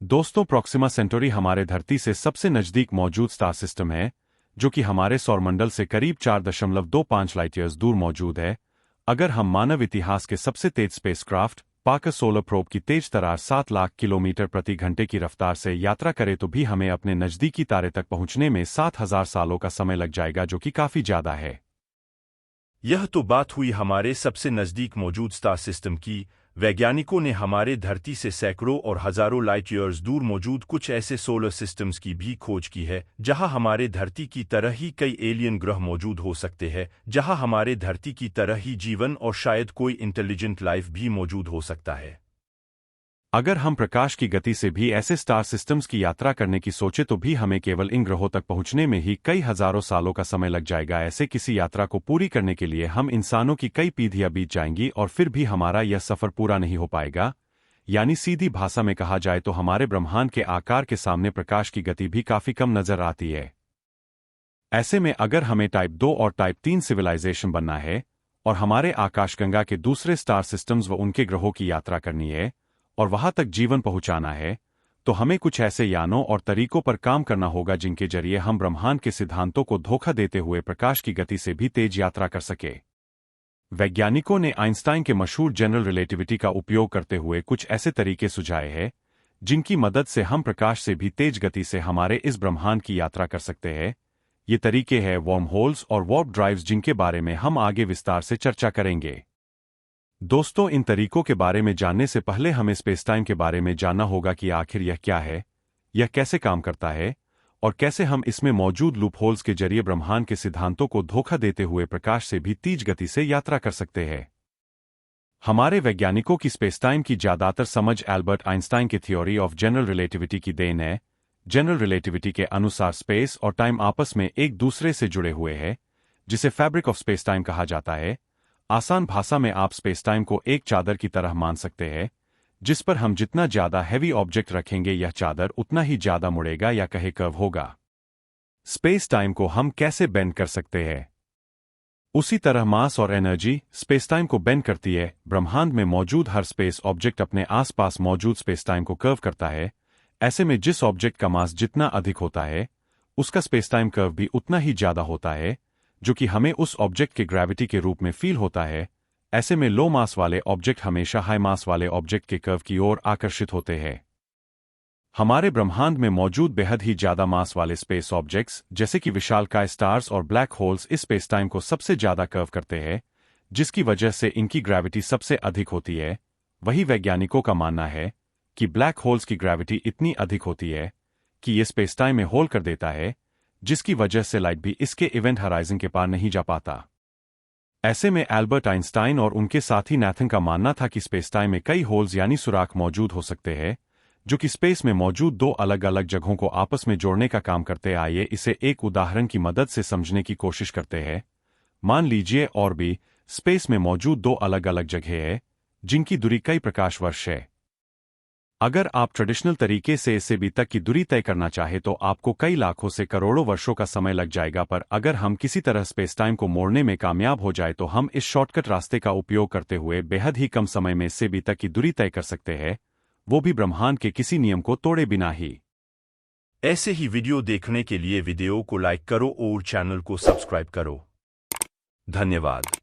दोस्तों, Proxima Centauri हमारे धरती से सबसे नजदीक मौजूद स्टार सिस्टम है, जो कि हमारे सौरमंडल से करीब 4.25 लाइट ईयर्स दूर मौजूद है। अगर हम मानव इतिहास के सबसे तेज स्पेसक्राफ्ट पार्कर सोलर प्रोब की तेज तरार 7 लाख किलोमीटर प्रति घंटे की रफ्तार से यात्रा करे तो भी हमें अपने नजदीकी तारे तक पहुंचने में 7,000 सालों का समय लग जाएगा, जो कि काफी ज्यादा है। यह तो बात हुई हमारे सबसे नज़दीक मौजूद स्टार सिस्टम की। वैज्ञानिकों ने हमारे धरती से सैकड़ों और हज़ारों लाइट ईयर्स दूर मौजूद कुछ ऐसे सोलर सिस्टम्स की भी खोज की है जहां हमारे धरती की तरह ही कई एलियन ग्रह मौजूद हो सकते हैं, जहां हमारे धरती की तरह ही जीवन और शायद कोई इंटेलिजेंट लाइफ भी मौजूद हो सकता है। अगर हम प्रकाश की गति से भी ऐसे स्टार सिस्टम्स की यात्रा करने की सोचे तो भी हमें केवल इन ग्रहों तक पहुंचने में ही कई हजारों सालों का समय लग जाएगा। ऐसे किसी यात्रा को पूरी करने के लिए हम इंसानों की कई पीढ़ियां बीत जाएंगी और फिर भी हमारा यह सफर पूरा नहीं हो पाएगा। यानी सीधी भाषा में कहा जाए तो हमारे ब्रह्मांड के आकार के सामने प्रकाश की गति भी काफी कम नजर आती है। ऐसे में अगर हमें टाइप 2 और टाइप 3 सिविलाइजेशन बनना है और हमारे आकाशगंगा के दूसरे स्टार सिस्टम्स व उनके ग्रहों की यात्रा करनी है और वहां तक जीवन पहुंचाना है, तो हमें कुछ ऐसे यानों और तरीकों पर काम करना होगा जिनके जरिए हम ब्रह्मांड के सिद्धांतों को धोखा देते हुए प्रकाश की गति से भी तेज यात्रा कर सके। वैज्ञानिकों ने आइंस्टाइन के मशहूर जनरल रिलेटिविटी का उपयोग करते हुए कुछ ऐसे तरीके सुझाए हैं जिनकी मदद से हम प्रकाश से भी तेज गति से हमारे इस ब्रह्मांड की यात्रा कर सकते हैं। ये तरीके हैं वर्म होल्स और वार्प ड्राइव्स, जिनके बारे में हम आगे विस्तार से चर्चा करेंगे। दोस्तों, इन तरीकों के बारे में जानने से पहले हमें स्पेसटाइम के बारे में जानना होगा कि आखिर यह क्या है, यह कैसे काम करता है और कैसे हम इसमें मौजूद लूपहोल्स के जरिए ब्रह्मांड के सिद्धांतों को धोखा देते हुए प्रकाश से भी तेज गति से यात्रा कर सकते हैं। हमारे वैज्ञानिकों की स्पेसटाइम की ज्यादातर समझ एल्बर्ट आइंस्टाइन के थ्योरी ऑफ जनरल रिलेटिविटी की देन है। जनरल रिलेटिविटी के अनुसार स्पेस और टाइम आपस में एक दूसरे से जुड़े हुए हैं, जिसे फैब्रिक ऑफ स्पेसटाइम कहा जाता है। आसान भाषा में आप स्पेसटाइम को एक चादर की तरह मान सकते हैं, जिस पर हम जितना ज्यादा हैवी ऑब्जेक्ट रखेंगे यह चादर उतना ही ज्यादा मुड़ेगा या कहे कर्व होगा। स्पेस टाइम को हम कैसे बेंड कर सकते हैं? उसी तरह मास और एनर्जी स्पेसटाइम को बेंड करती है। ब्रह्मांड में मौजूद हर स्पेस ऑब्जेक्ट अपने आसपास मौजूद स्पेसटाइम को कर्व करता है। ऐसे में जिस ऑब्जेक्ट का मास जितना अधिक होता है, उसका स्पेसटाइम कर्व भी उतना ही ज्यादा होता है, जो कि हमें उस ऑब्जेक्ट के ग्रेविटी के रूप में फील होता है। ऐसे में लो मास वाले ऑब्जेक्ट हमेशा हाई मास वाले ऑब्जेक्ट के कर्व की ओर आकर्षित होते हैं। हमारे ब्रह्मांड में मौजूद बेहद ही ज्यादा मास वाले स्पेस ऑब्जेक्ट्स जैसे कि विशालकाय स्टार्स और ब्लैक होल्स इस स्पेसटाइम को सबसे ज्यादा कर्व करते हैं, जिसकी वजह से इनकी ग्रेविटी सबसे अधिक होती है। वही वैज्ञानिकों का मानना है कि ब्लैक होल्स की ग्रेविटी इतनी अधिक होती है कि ये स्पेसटाइम में होल कर देता है, जिसकी वजह से लाइट भी इसके इवेंट हराइजन के पार नहीं जा पाता। ऐसे में एल्बर्ट आइंस्टाइन और उनके साथी नैथन का मानना था कि स्पेसटाइम में कई होल्स यानी सुराख मौजूद हो सकते हैं, जो कि स्पेस में मौजूद दो अलग अलग जगहों को आपस में जोड़ने का काम करते। आइए इसे एक उदाहरण की मदद से समझने की कोशिश करते हैं। मान लीजिए और भी स्पेस में मौजूद दो अलग अलग जगह है जिनकी दूरी कई प्रकाश वर्ष है। अगर आप ट्रेडिशनल तरीके से ए से बी तक की दूरी तय करना चाहे तो आपको कई लाखों से करोड़ों वर्षों का समय लग जाएगा, पर अगर हम किसी तरह स्पेसटाइम को मोड़ने में कामयाब हो जाए तो हम इस शॉर्टकट रास्ते का उपयोग करते हुए बेहद ही कम समय में ए से बी तक की दूरी तय कर सकते हैं, वो भी ब्रह्मांड के किसी नियम को तोड़े बिना ही। ऐसे ही वीडियो देखने के लिए वीडियो को लाइक करो और चैनल को सब्सक्राइब करो। धन्यवाद।